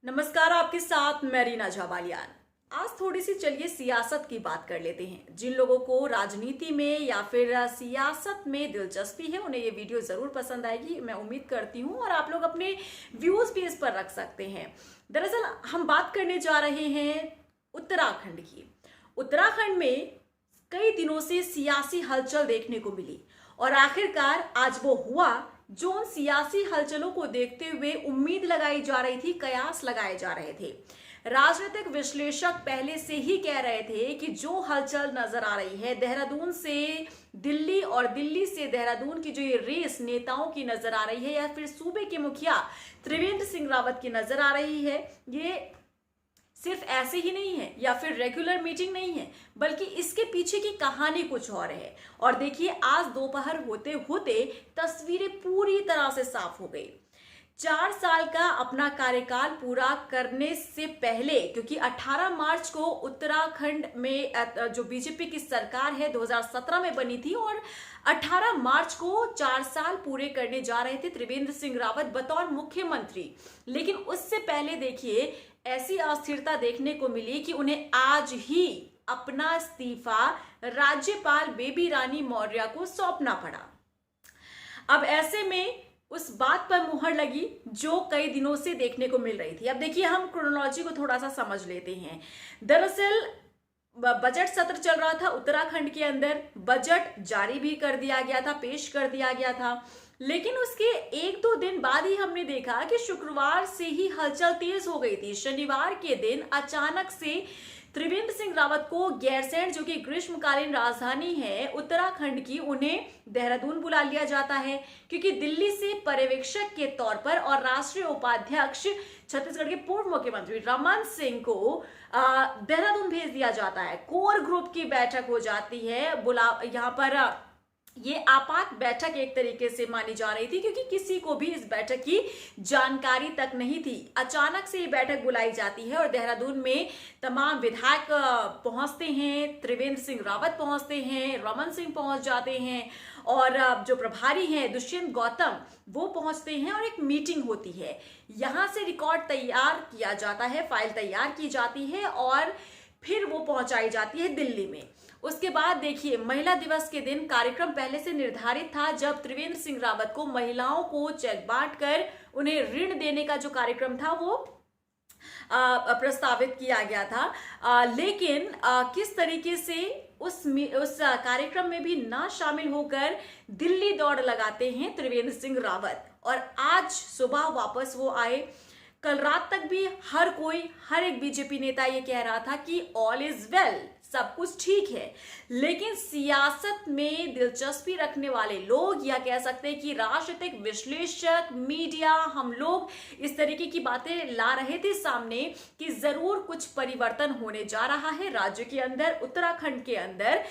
नमस्कार, आपके साथ मैं रीना झाबालियान। आज थोड़ी सी चलिए सियासत की बात कर लेते हैं। जिन लोगों को राजनीति में या फिर सियासत में दिलचस्पी है उन्हें ये वीडियो जरूर पसंद आएगी, मैं उम्मीद करती हूँ। और आप लोग अपने व्यूज भी इस पर रख सकते हैं। दरअसल हम बात करने जा रहे हैं उत्तराखंड की। उत्तराखंड में कई दिनों से सियासी हलचल देखने को मिली और आखिरकार आज वो हुआ जो उन सियासी हलचलों को देखते हुए उम्मीद लगाई जा रही थी, कयास लगाए जा रहे थे। राजनीतिक विश्लेषक पहले से ही कह रहे थे कि जो हलचल नजर आ रही है देहरादून से दिल्ली और दिल्ली से देहरादून की जो ये रेस नेताओं की नजर आ रही है या फिर सूबे के मुखिया त्रिवेंद्र सिंह रावत की नजर आ रही है, ये सिर्फ ऐसे ही नहीं है या फिर रेगुलर मीटिंग नहीं है, बल्कि इसके पीछे की कहानी कुछ और है। और देखिए, आज दोपहर होते होते तस्वीरें पूरी तरह से साफ हो गई। 4 साल का अपना कार्यकाल पूरा करने से पहले, क्योंकि 18 मार्च को उत्तराखंड में जो बीजेपी की सरकार है 2017 में बनी थी और 18 मार्च को 4 साल पूरे करने जा रहे थे त्रिवेंद्र सिंह रावत बतौर मुख्यमंत्री। लेकिन उससे पहले देखिए, ऐसी अस्थिरता देखने को मिली कि उन्हें आज ही अपना इस्तीफा राज्यपाल बेबी रानी मौर्य को सौंपना पड़ा। अब ऐसे में उस बात पर मुहर लगी जो कई दिनों से देखने को मिल रही थी। अब देखिए, हम क्रोनोलॉजी को थोड़ा सा समझ लेते हैं। दरअसल बजट सत्र चल रहा था उत्तराखंड के अंदर, बजट जारी भी कर दिया गया था, पेश कर दिया गया था। लेकिन उसके 1-2 दिन बाद ही हमने देखा कि शुक्रवार से ही हलचल तेज हो गई थी। शनिवार के दिन अचानक से त्रिवेंद्र सिंह रावत को गैरसैंण, जो कि ग्रीष्मकालीन राजधानी है उत्तराखंड की, उन्हें देहरादून बुला लिया जाता है क्योंकि दिल्ली से पर्यवेक्षक के तौर पर और राष्ट्रीय उपाध्यक्ष छत्तीसगढ़ के पूर्व मुख्यमंत्री रमन सिंह को देहरादून भेज दिया जाता है। कोर ग्रुप की बैठक हो जाती है। यहाँ पर ये आपात बैठक एक तरीके से मानी जा रही थी क्योंकि किसी को भी इस बैठक की जानकारी तक नहीं थी। अचानक से ये बैठक बुलाई जाती है और देहरादून में तमाम विधायक पहुंचते हैं, त्रिवेंद्र सिंह रावत पहुंचते हैं, रमन सिंह पहुंच जाते हैं और जो प्रभारी हैं दुष्यंत गौतम वो पहुंचते हैं और एक मीटिंग होती है। यहां से रिकॉर्ड तैयार किया जाता है, फाइल तैयार की जाती है और फिर वो पहुंचाई जाती है दिल्ली में। उसके बाद देखिए, महिला दिवस के दिन कार्यक्रम पहले से निर्धारित था, जब त्रिवेंद्र सिंह रावत को महिलाओं को चेक बांट कर उन्हें ऋण देने का जो कार्यक्रम था वो प्रस्तावित किया गया था। लेकिन किस तरीके से उस कार्यक्रम में भी ना शामिल होकर दिल्ली दौड़ लगाते हैं त्रिवेंद्र सिंह रावत और आज सुबह वापस वो आए। कल रात तक भी हर एक बीजेपी नेता ये कह रहा था कि ऑल इज वेल, सब कुछ ठीक है। लेकिन सियासत में दिलचस्पी रखने वाले लोग या कह सकते हैं कि राजनीतिक विश्लेषक, मीडिया, हम लोग इस तरीके की बातें ला रहे थे सामने कि जरूर कुछ परिवर्तन होने जा रहा है राज्य के अंदर, उत्तराखंड के अंदर,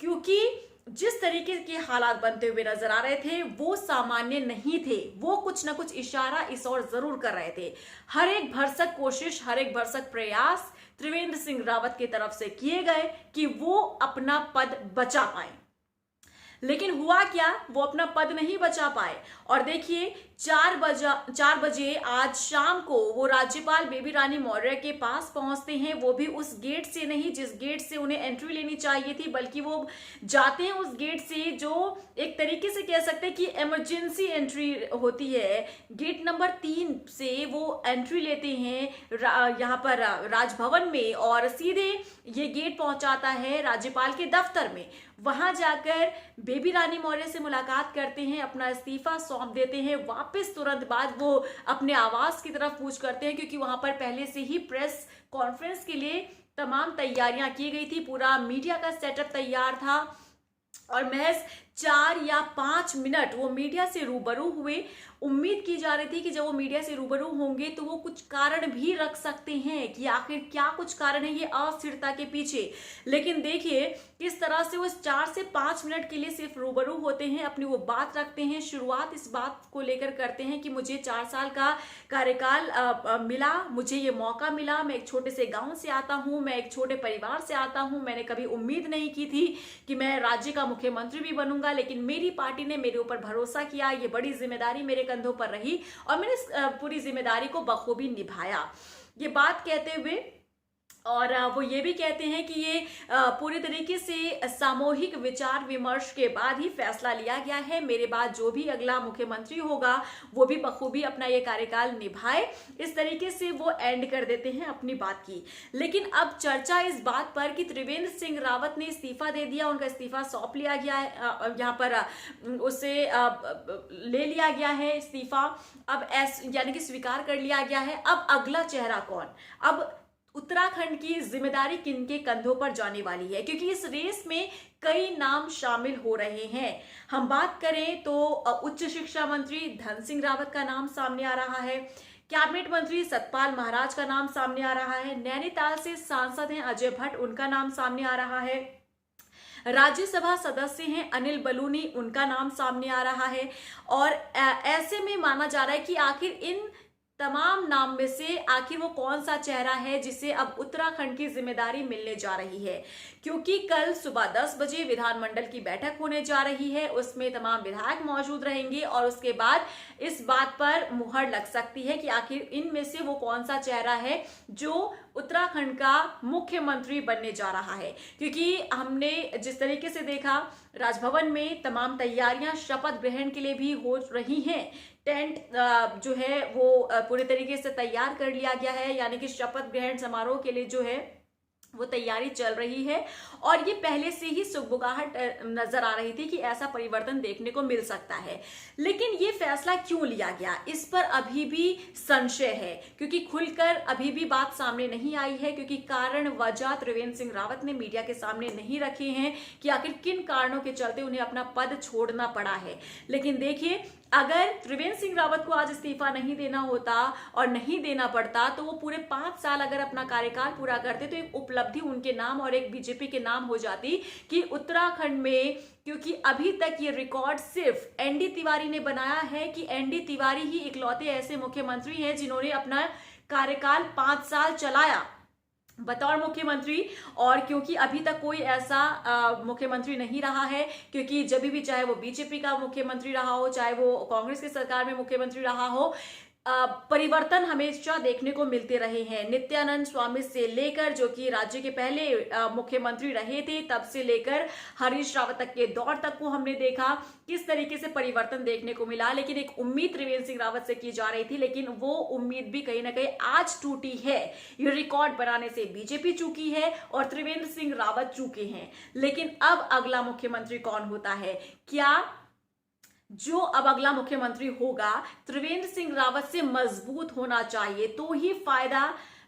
क्योंकि जिस तरीके के हालात बनते हुए नजर आ रहे थे वो सामान्य नहीं थे। वो कुछ ना कुछ इशारा इस ओर जरूर कर रहे थे। हर एक भरसक कोशिश, हर एक भरसक प्रयास त्रिवेंद्र सिंह रावत की तरफ से किए गए कि वो अपना पद बचा पाए। लेकिन हुआ क्या, वो अपना पद नहीं बचा पाए। और देखिए, 4 बजे आज शाम को वो राज्यपाल बेबी रानी मौर्य के पास पहुंचते हैं। वो भी उस गेट से नहीं जिस गेट से उन्हें एंट्री लेनी चाहिए थी, बल्कि वो जाते हैं उस गेट से जो एक तरीके से कह सकते हैं कि इमरजेंसी एंट्री होती है। गेट नंबर 3 से वो एंट्री लेते हैं यहाँ पर राजभवन में और सीधे ये गेट पहुंचाता है राज्यपाल के दफ्तर में। वहां जाकर बेबी रानी मौर्य से मुलाकात करते हैं, अपना इस्तीफा सौंप देते हैं। वापस तुरंत बाद वो अपने आवास की तरफ कूच करते हैं क्योंकि वहां पर पहले से ही प्रेस कॉन्फ्रेंस के लिए तमाम तैयारियां की गई थी, पूरा मीडिया का सेटअप तैयार था और महज 4 या 5 मिनट वो मीडिया से रूबरू हुए। उम्मीद की जा रही थी कि जब वो मीडिया से रूबरू होंगे तो वो कुछ कारण भी रख सकते हैं कि आखिर क्या कुछ कारण है ये अस्थिरता के पीछे। लेकिन देखिए किस तरह से वो 4 से 5 मिनट के लिए सिर्फ रूबरू होते हैं, अपनी वो बात रखते हैं, शुरुआत इस बात को लेकर करते हैं कि मुझे 4 साल का कार्यकाल मिला, मुझे ये मौका मिला, मैं एक छोटे से गांव से आता हूं, मैं एक छोटे परिवार से आता हूं, मैंने कभी उम्मीद नहीं की थी कि मैं राज्य का मुख्यमंत्री भी बनूंगा। लूंगा, लेकिन मेरी पार्टी ने मेरे ऊपर भरोसा किया, ये बड़ी जिम्मेदारी मेरे कंधों पर रही और मैंने इस पूरी जिम्मेदारी को बखूबी निभाया। ये बात कहते हुए और वो ये भी कहते हैं कि ये पूरी तरीके से सामूहिक विचार विमर्श के बाद ही फैसला लिया गया है। मेरे बाद जो भी अगला मुख्यमंत्री होगा वो भी बखूबी अपना ये कार्यकाल निभाए, इस तरीके से वो एंड कर देते हैं अपनी बात की। लेकिन अब चर्चा इस बात पर कि त्रिवेंद्र सिंह रावत ने इस्तीफा दे दिया, उनका इस्तीफा सौंप लिया गया है, यहाँ पर उससे ले लिया गया है इस्तीफा, अब यानी कि स्वीकार कर लिया गया है। अब अगला चेहरा कौन, अब उत्तराखंड की जिम्मेदारी किनके कंधों पर जाने वाली है, क्योंकि इस रेस में कई नाम शामिल हो रहे हैं। हम बात करें तो उच्च शिक्षा मंत्री धन सिंह रावत का नाम सामने आ रहा है, कैबिनेट मंत्री सतपाल महाराज का नाम सामने आ रहा है, नैनीताल से सांसद हैं अजय भट्ट, उनका नाम सामने आ रहा है, राज्यसभा सदस्य हैं अनिल बलूनी, उनका नाम सामने आ रहा है। और ऐसे में माना जा रहा है कि आखिर इन तमाम नाम में से आखिर वो कौन सा चेहरा है जिसे अब उत्तराखंड की जिम्मेदारी मिलने जा रही है, क्योंकि कल सुबह 10 बजे विधानमंडल की बैठक होने जा रही है, उसमें तमाम विधायक मौजूद रहेंगे और उसके बाद इस बात पर मुहर लग सकती है कि आखिर इनमें से वो कौन सा चेहरा है जो उत्तराखंड का मुख्यमंत्री बनने जा रहा है। क्योंकि हमने जिस तरीके से देखा राजभवन में तमाम तैयारियां शपथ ग्रहण के लिए भी हो रही हैं, टेंट जो है वो पूरे तरीके से तैयार कर लिया गया है, यानी कि शपथ ग्रहण समारोह के लिए जो है वो तैयारी चल रही है और ये पहले से ही सुगबुगाहट नजर आ रही थी कि ऐसा परिवर्तन देखने को मिल सकता है। लेकिन ये फैसला क्यों लिया गया, इस पर अभी भी संशय है, क्योंकि खुलकर अभी भी बात सामने नहीं आई है, क्योंकि कारण वजह त्रिवेंद्र सिंह रावत ने मीडिया के सामने नहीं रखे हैं कि आखिर किन कारणों के चलते उन्हें अपना पद छोड़ना पड़ा है। लेकिन देखिए, अगर त्रिवेंद्र सिंह रावत को आज इस्तीफा नहीं देना होता और नहीं देना पड़ता तो वो पूरे 5 साल अगर अपना कार्यकाल पूरा करते तो एक उपलब्धि उनके नाम और एक बीजेपी के नाम हो जाती कि उत्तराखंड में, क्योंकि अभी तक ये रिकॉर्ड सिर्फ एनडी तिवारी ने बनाया है कि एनडी तिवारी ही इकलौते ऐसे मुख्यमंत्री हैं जिन्होंने अपना कार्यकाल 5 साल चलाया बतौर मुख्यमंत्री। और क्योंकि अभी तक कोई ऐसा मुख्यमंत्री नहीं रहा है, क्योंकि जब भी चाहे वो बीजेपी का मुख्यमंत्री रहा हो, चाहे वो कांग्रेस की सरकार में मुख्यमंत्री रहा हो, परिवर्तन हमेशा देखने को मिलते रहे हैं। नित्यानंद स्वामी से लेकर, जो कि राज्य के पहले मुख्यमंत्री रहे थे, तब से लेकर हरीश रावत तक के दौर तक को हमने देखा किस तरीके से परिवर्तन देखने को मिला। लेकिन एक उम्मीद त्रिवेंद्र सिंह रावत से की जा रही थी, लेकिन वो उम्मीद भी कहीं ना कहीं आज टूटी है। ये रिकॉर्ड बनाने से बीजेपी चूकी है और त्रिवेंद्र सिंह रावत चूके हैं। लेकिन अब अगला मुख्यमंत्री कौन होता है, क्या जो अब अगला मुख्यमंत्री होगा त्रिवेंद्र सिंह रावत से मजबूत होना चाहिए, तो ही फायदा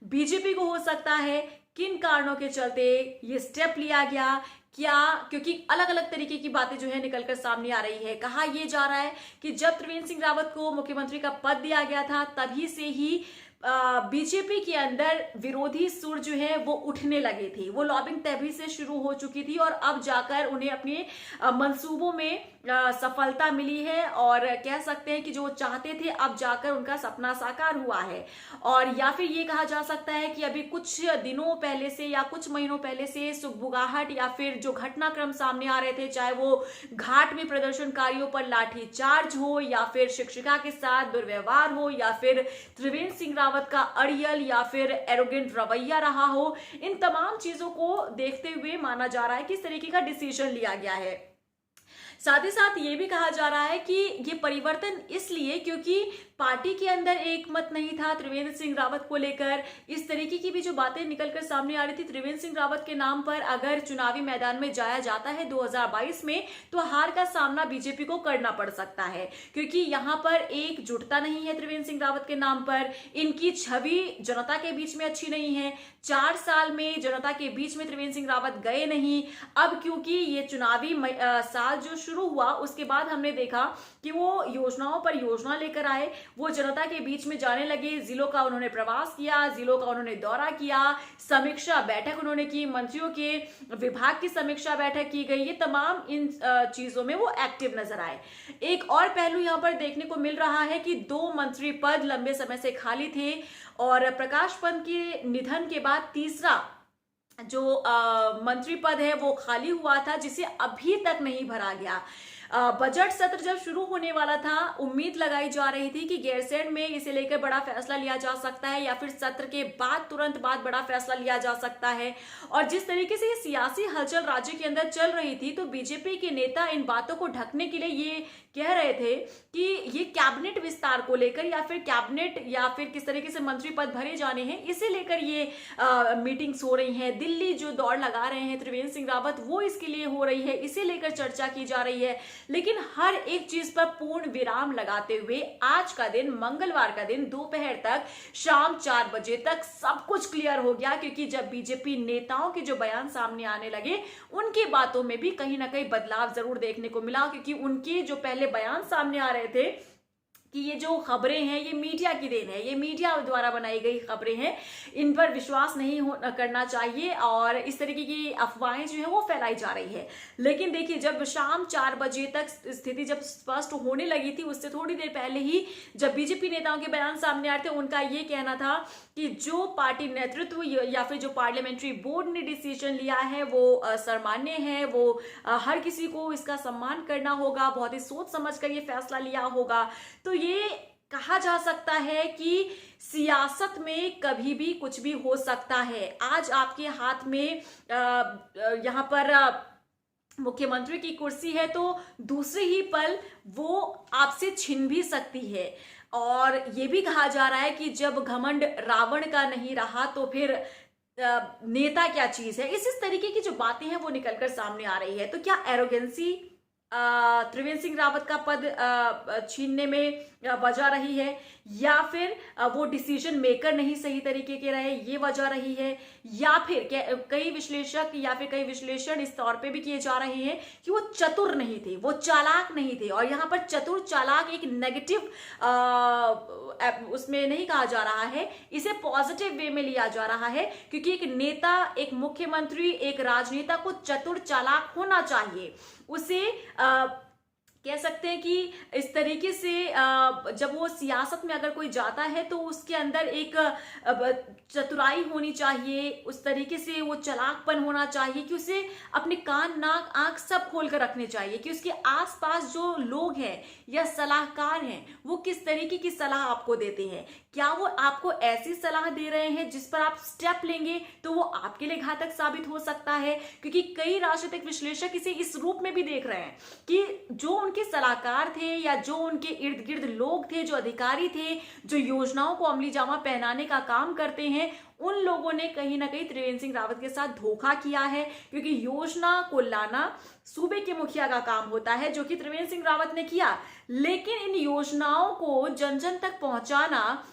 बीजेपी को हो सकता है। किन कारणों के चलते ये स्टेप लिया गया, क्या, क्योंकि अलग अलग तरीके की बातें जो है निकलकर सामने आ रही है। कहा यह जा रहा है कि जब त्रिवेंद्र सिंह रावत को मुख्यमंत्री का पद दिया गया था तभी से ही बीजेपी के अंदर विरोधी सुर जो है वो उठने लगे थे, वो लॉबिंग तभी से शुरू हो चुकी थी और अब जाकर उन्हें अपने मंसूबों में सफलता मिली है और कह सकते हैं कि जो चाहते थे अब जाकर उनका सपना साकार हुआ है। और या फिर ये कहा जा सकता है कि अभी कुछ दिनों पहले से या कुछ महीनों पहले से सुगबुगाहट या फिर जो घटनाक्रम सामने आ रहे थे, चाहे वो घाट में प्रदर्शनकारियों पर लाठीचार्ज हो या फिर शिक्षिका के साथ दुर्व्यवहार हो या फिर त्रिवेंद्र सिंह रावत का अड़ियल या फिर एरोगेंट रवैया रहा हो, इन तमाम चीजों को देखते हुए माना जा रहा है कि इस तरीके का डिसीजन लिया गया है। साथ ही साथ ये भी कहा जा रहा है कि ये परिवर्तन इसलिए क्योंकि पार्टी के अंदर एक मत नहीं था त्रिवेंद्र सिंह रावत को लेकर। इस तरीके की भी जो बातें निकलकर सामने आ रही थी, त्रिवेंद्र सिंह रावत के नाम पर अगर चुनावी मैदान में जाया जाता है 2022 में तो हार का सामना बीजेपी को करना पड़ सकता है, क्योंकि यहाँ पर एकजुटता नहीं है त्रिवेंद्र सिंह रावत के नाम पर। इनकी छवि जनता के बीच में अच्छी नहीं है। 4 साल में जनता के बीच में त्रिवेंद्र सिंह रावत गए नहीं। अब क्योंकि ये चुनावी साल जो शुरू हुआ उसके बाद हमने देखा कि वो योजनाओं पर योजना लेकर आए, वो जनता के बीच में जाने लगे। जिलों का उन्होंने प्रवास किया, जिलों का उन्होंने दौरा किया, समीक्षा बैठक उन्होंने की, मंत्रियों के विभाग की समीक्षा बैठक की गई। ये तमाम इन चीजों में वो एक्टिव नजर आए। एक और पहलू यहां पर देखने को मिल रहा है कि 2 मंत्री पद लंबे समय से खाली थे और प्रकाश पंत के निधन के बाद तीसरा जो मंत्री पद है वो खाली हुआ था, जिसे अभी तक नहीं भरा गया। बजट सत्र जब शुरू होने वाला था, उम्मीद लगाई जा रही थी कि गैरसैंण में इसे लेकर बड़ा फैसला लिया जा सकता है या फिर सत्र के बाद तुरंत बाद बड़ा फैसला लिया जा सकता है। और जिस तरीके से ये सियासी हलचल राज्य के अंदर चल रही थी, तो बीजेपी के नेता इन बातों को ढकने के लिए ये कह रहे थे कि ये कैबिनेट विस्तार को लेकर या फिर कैबिनेट या फिर किस तरीके से मंत्री पद भरे जाने हैं, इसे लेकर ये मीटिंग्स हो रही हैं। दिल्ली जो दौड़ लगा रहे हैं त्रिवेंद्र सिंह रावत, वो इसके लिए हो रही है, इसे लेकर चर्चा की जा रही है। लेकिन हर एक चीज पर पूर्ण विराम लगाते हुए आज का दिन, मंगलवार का दिन दोपहर तक, शाम 4 बजे तक सब कुछ क्लियर हो गया। क्योंकि जब बीजेपी नेताओं के जो बयान सामने आने लगे, उनकी बातों में भी कहीं ना कहीं बदलाव जरूर देखने को मिला। क्योंकि उनके जो पहले बयान सामने आ रहे थे कि ये जो खबरें हैं ये मीडिया की देन है, ये मीडिया द्वारा बनाई गई खबरें हैं, इन पर विश्वास नहीं करना चाहिए और इस तरीके की अफवाहें जो है वो फैलाई जा रही है। लेकिन देखिए, जब शाम 4 बजे तक स्थिति जब स्पष्ट होने लगी थी, उससे थोड़ी देर पहले ही जब बीजेपी नेताओं के बयान सामने आए थे, उनका ये कहना था कि जो पार्टी नेतृत्व या फिर जो पार्लियामेंट्री बोर्ड ने डिसीजन लिया है वो सर्वमान्य है, वो हर किसी को इसका सम्मान करना होगा, बहुत ही सोच समझ कर ये फैसला लिया होगा। तो ये कहा जा सकता है कि सियासत में कभी भी कुछ भी हो सकता है। आज आपके हाथ में यहाँ पर मुख्यमंत्री की कुर्सी है, तो दूसरे ही पल वो आपसे छिन भी सकती है। और ये भी कहा जा रहा है कि जब घमंड रावण का नहीं रहा तो फिर नेता क्या चीज है। इस तरीके की जो बातें हैं वो निकलकर सामने आ रही है। तो क्या एरोगेंसी त्रिवेंद्र सिंह रावत का पद छीनने में वजह रही है, या फिर वो डिसीजन मेकर नहीं सही तरीके के रहे, ये वजह रही है, या फिर कई विश्लेषक या फिर कई विश्लेषण इस तौर पे भी किए जा रहे हैं कि वो चतुर नहीं थे, वो चालाक नहीं थे। और यहाँ पर चतुर चालाक एक नेगेटिव उसमें नहीं कहा जा रहा है, इसे पॉजिटिव वे में लिया जा रहा है। क्योंकि एक नेता, एक मुख्यमंत्री, एक राजनेता को चतुर चालाक होना चाहिए। उसे कह सकते हैं कि इस तरीके से जब वो सियासत में अगर कोई जाता है तो उसके अंदर एक चतुराई होनी चाहिए, उस तरीके से वो चालाकपन होना चाहिए कि उसे अपने कान नाक आंख सब खोल कर रखने चाहिए कि उसके आसपास जो लोग हैं या सलाहकार हैं वो किस तरीके की सलाह आपको देते हैं। क्या वो आपको ऐसी सलाह दे रहे हैं जिस पर आप स्टेप लेंगे तो वो आपके लिए घातक साबित हो सकता है। क्योंकि कई राजनीतिक विश्लेषक इसे इस रूप में भी देख रहे हैं कि जो उनके सलाहकार थे या जो उनके इर्द गिर्द लोग थे, जो अधिकारी थे, जो योजनाओं को अमली जामा पहनाने का काम करते हैं, उन लोगों ने कहीं ना कहीं त्रिवेंद्र सिंह रावत के साथ धोखा किया है। क्योंकि योजना को लाना सूबे के मुखिया का काम होता है, जो कि त्रिवेंद्र सिंह रावत ने किया। लेकिन इन योजनाओं को जन जन तक पहुंचाना,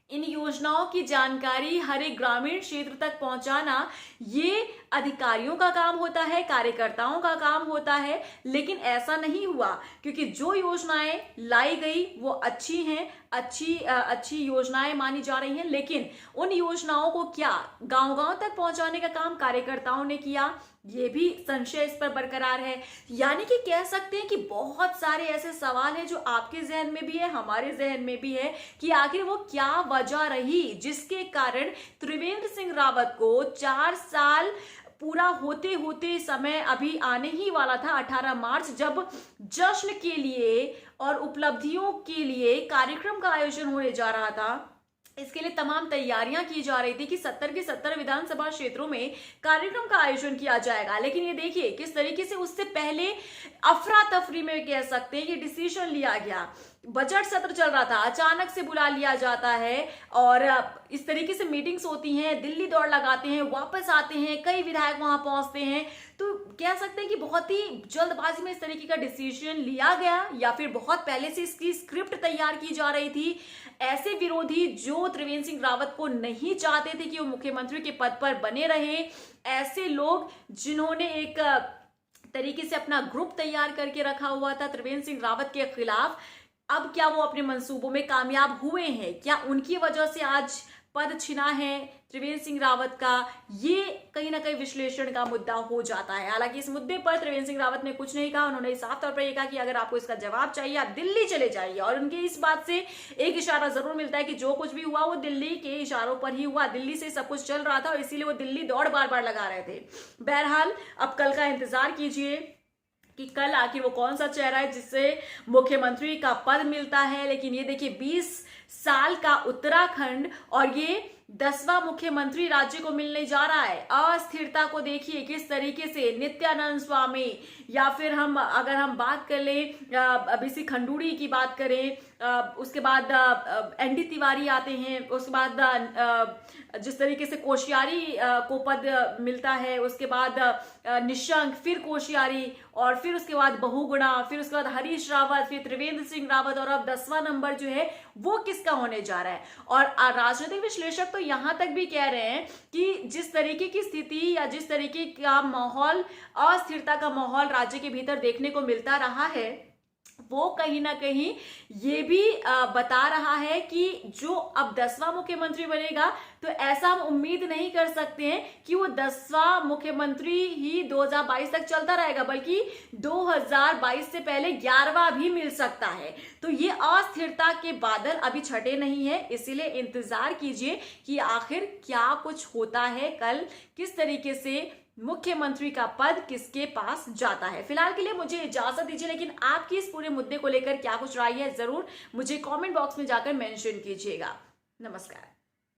इन योजनाओं की जानकारी हर एक ग्रामीण क्षेत्र तक पहुंचाना, ये अधिकारियों का काम होता है, कार्यकर्ताओं का काम होता है। लेकिन ऐसा नहीं हुआ, क्योंकि जो योजनाएं लाई गई वो अच्छी हैं, अच्छी योजनाएं मानी जा रही हैं। लेकिन उन योजनाओं को क्या गांव-गांव तक पहुंचाने का काम कार्यकर्ताओं ने किया, ये भी संशय इस पर बरकरार है। यानी कि कह सकते हैं कि बहुत सारे ऐसे सवाल हैं जो आपके जहन में भी है, हमारे जहन में भी है कि आखिर वो क्या वजह रही जिसके कारण त्रिवेंद्र सिंह रावत को 4 साल पूरा होते होते समय अभी आने ही वाला था 18 मार्च, जब जश्न के लिए और उपलब्धियों के लिए कार्यक्रम का आयोजन होने जा रहा था। इसके लिए तमाम तैयारियां की जा रही थी कि 70 के 70 विधानसभा क्षेत्रों में कार्यक्रम का आयोजन किया जाएगा। लेकिन ये देखिए किस तरीके से उससे पहले अफरा तफरी में कह सकते हैं ये डिसीजन लिया गया। बजट सत्र चल रहा था, अचानक से बुला लिया जाता है और इस तरीके से मीटिंग्स होती हैं, दिल्ली दौड़ लगाते हैं, वापस आते हैं, कई विधायक वहां पहुंचते हैं। तो कह सकते हैं कि बहुत ही जल्दबाजी में इस तरीके का डिसीजन लिया गया, या फिर बहुत पहले से इसकी स्क्रिप्ट तैयार की जा रही थी। ऐसे विरोधी जो त्रिवेंद्र सिंह रावत को नहीं चाहते थे कि वो मुख्यमंत्री के पद पर बने रहे, ऐसे लोग जिन्होंने एक तरीके से अपना ग्रुप तैयार करके रखा हुआ था त्रिवेंद्र सिंह रावत के खिलाफ, अब क्या वो अपने मंसूबों में कामयाब हुए हैं? क्या उनकी वजह से आज पद छिना है त्रिवेंद्र सिंह रावत का, ये कहीं ना कहीं विश्लेषण का मुद्दा हो जाता है। हालांकि इस मुद्दे पर त्रिवेंद्र सिंह रावत ने कुछ नहीं कहा, उन्होंने साफ तौर पर यह कहा कि अगर आपको इसका जवाब चाहिए आप दिल्ली चले जाइए। और उनके इस बात से एक इशारा जरूर मिलता है कि जो कुछ भी हुआ वो दिल्ली के इशारों पर ही हुआ, दिल्ली से सब कुछ चल रहा था और इसीलिए वो दिल्ली दौड़ बार बार लगा रहे थे। बहरहाल अब कल का इंतजार कीजिए कि कल आखिर वो कौन सा चेहरा है जिससे मुख्यमंत्री का पद मिलता है। लेकिन ये देखिए 20 साल का उत्तराखंड और ये 10वां मुख्यमंत्री राज्य को मिलने जा रहा है। अस्थिरता को देखिए किस तरीके से नित्यानंद स्वामी या फिर अगर हम बात कर ले बीसी खंडूड़ी की बात करें, उसके बाद एनडी तिवारी आते हैं, उसके बाद जिस तरीके से कोश्यारी को पद मिलता है, उसके बाद निशंक, फिर कोश्यारी और फिर उसके बाद बहुगुणा, फिर उसके बाद हरीश रावत, फिर त्रिवेंद्र सिंह रावत और अब 10वां नंबर जो है वो किसका होने जा रहा है। और राजनीतिक विश्लेषक तो यहां तक भी कह रहे हैं कि जिस तरीके की स्थिति या जिस तरीके का माहौल, अस्थिरता का माहौल राज्य के भीतर देखने को मिलता रहा है, वो कहीं ना कहीं ये भी बता रहा है कि जो अब 10वां मुख्यमंत्री बनेगा तो ऐसा हम उम्मीद नहीं कर सकते हैं कि वो 10वां मुख्यमंत्री ही 2022 तक चलता रहेगा, बल्कि 2022 से पहले 11वां भी मिल सकता है। तो ये अस्थिरता के बादल अभी छटे नहीं है, इसीलिए इंतजार कीजिए कि आखिर क्या कुछ होता है, कल किस तरीके से मुख्यमंत्री का पद किसके पास जाता है। फिलहाल के लिए मुझे इजाजत दीजिए, लेकिन आपकी इस पूरे मुद्दे को लेकर क्या कुछ राय है जरूर मुझे कमेंट बॉक्स में जाकर मेंशन कीजिएगा। नमस्कार।